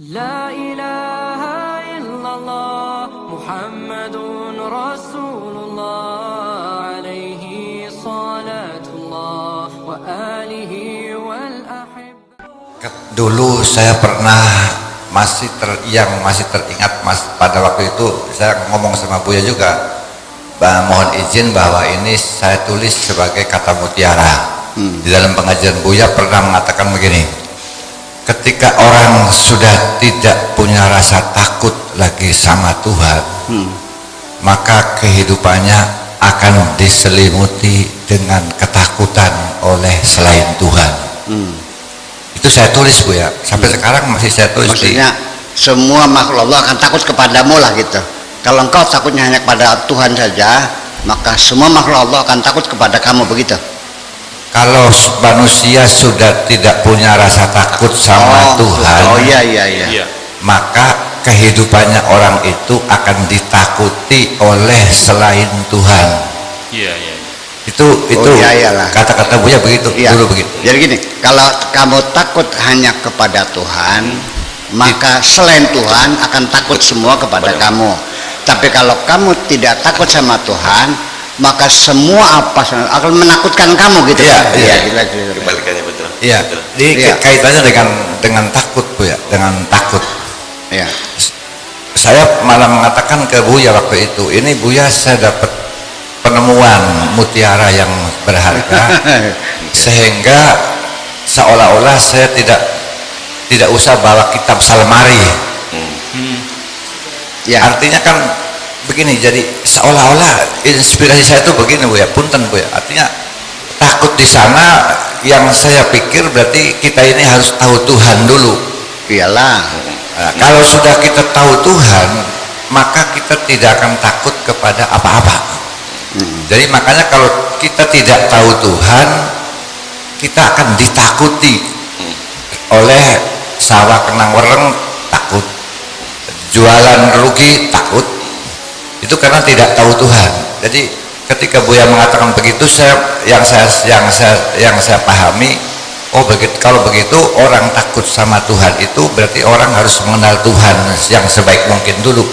لا إله إلا الله محمد رسول الله عليه صلاة الله وآله والأحب. Dulu saya pernah masih teringat pada waktu itu saya ngomong sama Buya juga, mohon izin bahwa ini saya tulis sebagai kata mutiara. Di dalam pengajian Buya pernah mengatakan begini, ketika orang sudah tidak punya rasa takut lagi sama Tuhan, maka kehidupannya akan diselimuti dengan ketakutan oleh selain Tuhan. Itu saya tulis Bu ya, sampai sekarang masih saya tulis. Maksudnya semua makhluk Allah akan takut kepadamu lah gitu. Kalau engkau takutnya hanya kepada Tuhan saja, maka semua makhluk Allah akan takut kepada kamu, begitu. Kalau manusia sudah tidak punya rasa takut sama Tuhan, maka kehidupannya orang itu akan ditakuti oleh selain Tuhan. Itu kata-kata Buya begitu, dulu begitu. Jadi gini, kalau kamu takut hanya kepada Tuhan, maka selain Tuhan akan takut semua kepada kamu. Tapi kalau kamu tidak takut sama Tuhan, maka semua apa akan menakutkan kamu gitu. Kebalikannya, betul. Iya. Jadi kaitannya dengan takut Bu ya, dengan takut. Iya. Saya malah mengatakan ke Buya waktu itu, ini Buya saya dapat penemuan mutiara yang berharga, sehingga seolah-olah saya tidak usah bawa kitab salemari. Ya. Artinya kan begini, jadi seolah-olah inspirasi saya itu begini Bu ya, punten Bu ya. Artinya takut di sana yang saya pikir berarti kita ini harus tahu Tuhan dulu. Iyalah. Nah, kalau sudah kita tahu Tuhan, maka kita tidak akan takut kepada apa-apa. Jadi makanya kalau kita tidak tahu Tuhan, kita akan ditakuti oleh sawah kenang wereng, takut, jualan rugi, takut. Itu karena tidak tahu Tuhan. Jadi ketika Buya mengatakan begitu, yang saya pahami, oh begitu, kalau begitu orang takut sama Tuhan itu berarti orang harus mengenal Tuhan yang sebaik mungkin dulu.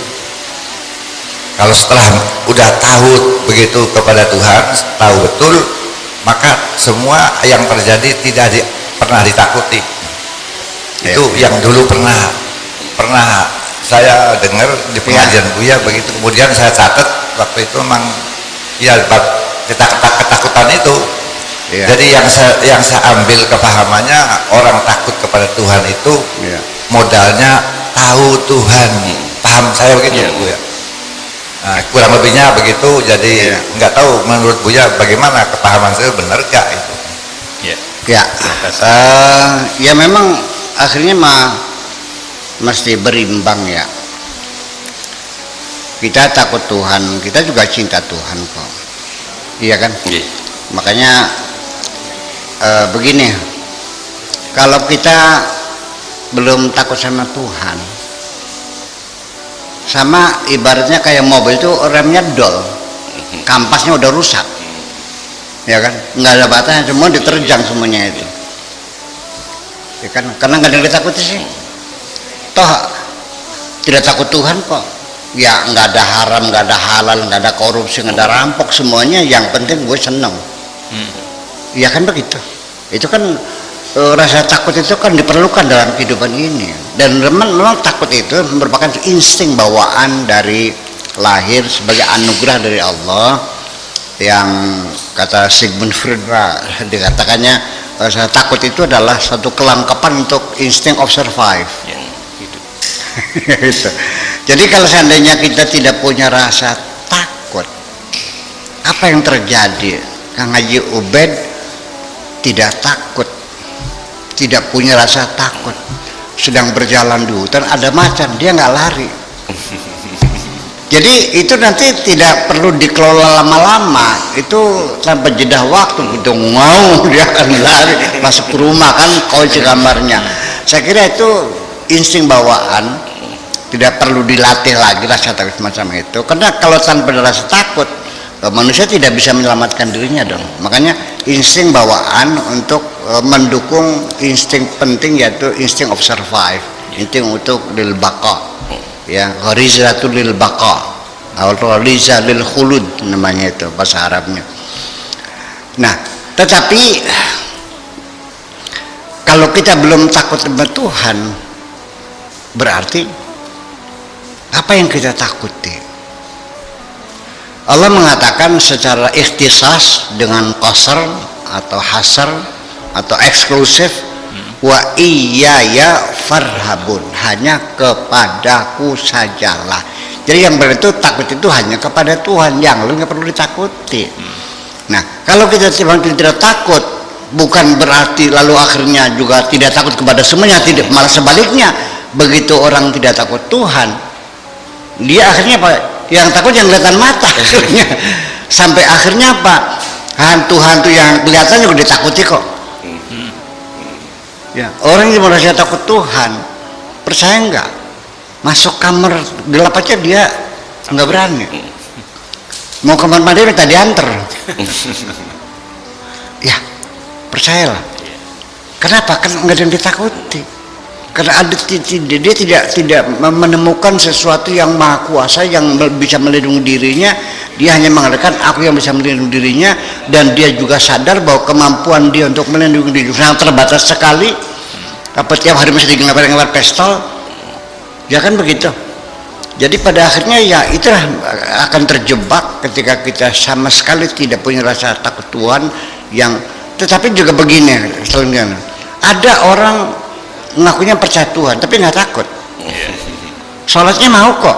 Kalau setelah udah tahu begitu kepada Tuhan, tahu betul, maka semua yang terjadi tidak pernah ditakuti. Itu yang dulu pernah saya dengar di pengajian Buya begitu. Kemudian saya catat waktu itu memang ya ketakutan itu. Jadi yang saya ambil kepahamannya, orang takut kepada Tuhan itu modalnya tahu Tuhan. Paham saya begitu Buya. Nah, kurang lebihnya begitu. Jadi nggak tahu menurut Buya bagaimana, kepahaman saya benar gak itu? Ya memang akhirnya mesti berimbang ya. Kita takut Tuhan, kita juga cinta Tuhan kok. Iya kan? Makanya begini, kalau kita belum takut sama Tuhan, sama ibaratnya kayak mobil itu remnya dol, kampasnya udah rusak, ya kan, nggak ada batasnya, semua diterjang semuanya itu, ya kan, karena nggak ada yang ditakuti sih. Toh tidak takut Tuhan kok, ya nggak ada haram, nggak ada halal, nggak ada korupsi, nggak ada rampok, semuanya yang penting gue seneng, ya kan begitu. Itu kan rasa takut itu kan diperlukan dalam kehidupan ini, dan memang takut itu merupakan insting bawaan dari lahir sebagai anugerah dari Allah, yang kata Sigmund Freud dikatakannya rasa takut itu adalah satu kelengkapan untuk insting of survive. Gitu. Jadi kalau seandainya kita tidak punya rasa takut, apa yang terjadi? Kang Haji Ubed tidak takut, tidak punya rasa takut, sedang berjalan di hutan ada macan, dia nggak lari. Jadi itu nanti tidak perlu dikelola lama-lama, itu tanpa jeda waktu, begitu mau dia akan lari masuk ke rumah kan, kunci kamarnya. Saya kira itu insting bawaan, tidak perlu dilatih lagi rasa takut semacam itu, karena kalau tanpa rasa takut manusia tidak bisa menyelamatkan dirinya dong. Makanya insting bawaan untuk mendukung insting penting, yaitu insting of survive. itu untuk lil baqa, ya, gharizatul lil baqa atau ghariza lil khulud namanya itu bahasa Arabnya. Nah, tetapi kalau kita belum takut kepada Tuhan, berarti apa yang kita takuti? Allah mengatakan secara ikhtisas dengan qasr atau hasr atau eksklusif, wa iyaya farhabun, hanya kepadaku sajalah. Jadi yang benar itu takut itu hanya kepada Tuhan, yang lain nggak perlu ditakuti. Nah, kalau kita tidak takut, bukan berarti lalu akhirnya juga tidak takut kepada semuanya, tidak, malah sebaliknya. Begitu orang tidak takut Tuhan, dia akhirnya apa? Yang takut yang kelihatan mata akhirnya. Sampai akhirnya apa? Hantu-hantu yang kelihatan juga ditakuti kok. Ya, orang yang merasa takut Tuhan, percaya enggak? Masuk kamar gelap aja dia nggak berani. Mau kamar mandi minta diantar. Ya, percayalah. Kenapa? Kan nggak ada yang ditakuti. Karena dia tidak menemukan sesuatu yang maha kuasa yang bisa melindungi dirinya. Dia hanya mengatakan aku yang bisa melindungi dirinya, dan dia juga sadar bahwa kemampuan dia untuk melindungi diri sangat terbatas sekali. Apa tiap hari mesti digelar pistol, ya kan begitu. Jadi pada akhirnya ya itulah akan terjebak ketika kita sama sekali tidak punya rasa takut Tuhan. Yang tetapi juga begini, selanjutnya ada orang ngakunya percaya Tuhan tapi nggak takut, sholatnya mau kok,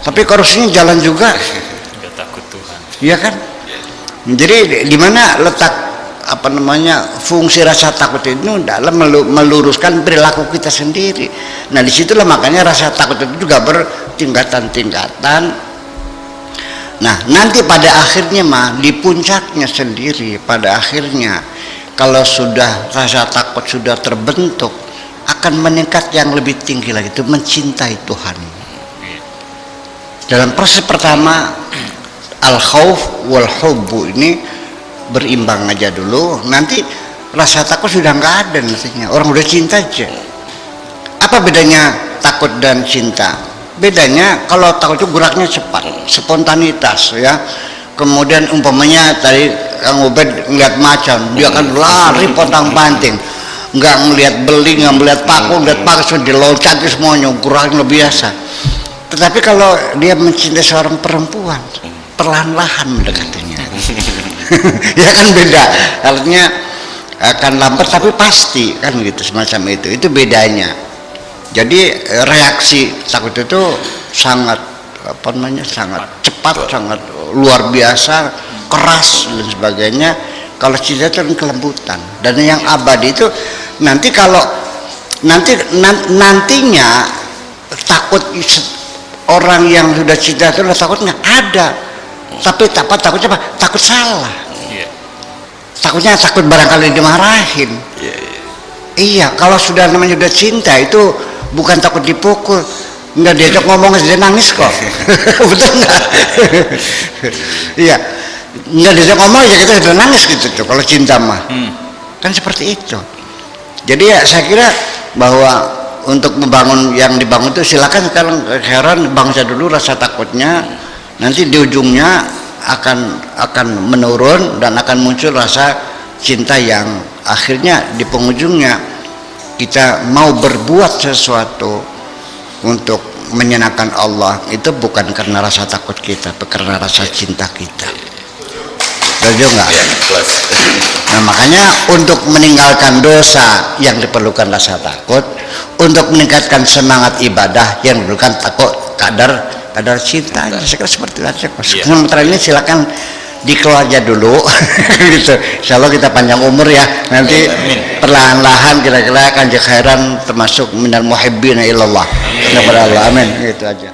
tapi korupsinya jalan juga, nggak takut Tuhan, iya kan? Jadi di mana letak apa namanya fungsi rasa takut itu dalam meluruskan perilaku kita sendiri. Nah disitulah makanya rasa takut itu juga bertingkatan-tingkatan. Nah nanti pada akhirnya mah di puncaknya sendiri, pada akhirnya kalau sudah rasa takut sudah terbentuk, akan meningkat yang lebih tinggi lagi, itu mencintai Tuhan. Dalam proses pertama al-khauf wal hubbu ini berimbang aja dulu, nanti rasa takut sudah nggak ada nantinya, orang udah cinta aja. Apa bedanya takut dan cinta? Bedanya kalau takut itu geraknya cepat, spontanitas ya. Kemudian umpamanya tadi Kang Ubed ngeliat macan, dia akan lari pontang-panting, nggak ngelihat beling, nggak melihat paku, ngelihat paku sudah diloncatin semuanya, geraknya luar biasa. Tetapi kalau dia mencintai seorang perempuan, perlahan-lahan mendekatinya. Ya kan beda, artinya akan lambat tapi pasti kan gitu, semacam itu bedanya. Jadi reaksi takut itu sangat apa namanya, sangat cepat, sangat luar biasa, keras dan sebagainya. Kalau cinta itu kelembutan, dan yang abadi itu nanti kalau nantinya takut orang yang sudah cinta itu takutnya ada, tapi takutnya apa? Takut salah. Takutnya takut barangkali dimarahin. Iya, kalau sudah namanya sudah cinta itu bukan takut dipukul, nggak diajak ngomong dia nangis kok. Betul nggak? Iya, nggak diajak ngomong ya kita sudah nangis gitu tuh kalau cinta mah. Kan seperti itu. Jadi ya saya kira bahwa untuk membangun yang dibangun itu silakan sekarang heran bangsa dulu rasa takutnya, nanti di ujungnya akan menurun dan akan muncul rasa cinta yang akhirnya di penghujungnya kita mau berbuat sesuatu untuk menyenangkan Allah itu bukan karena rasa takut kita, tapi karena rasa cinta kita. Setuju nggak? Nah makanya untuk meninggalkan dosa yang diperlukan rasa takut, untuk meningkatkan semangat ibadah yang diperlukan takut kadar cinta. Saya kira seperti itu aja. Sementara ini silakan dikeluarnya dulu. Gitu. Insyaallah kita panjang umur ya. Nanti perlahan-lahan kira-kira akan khairan termasuk minal muhibbina ilallah. Amin. Gitu aja.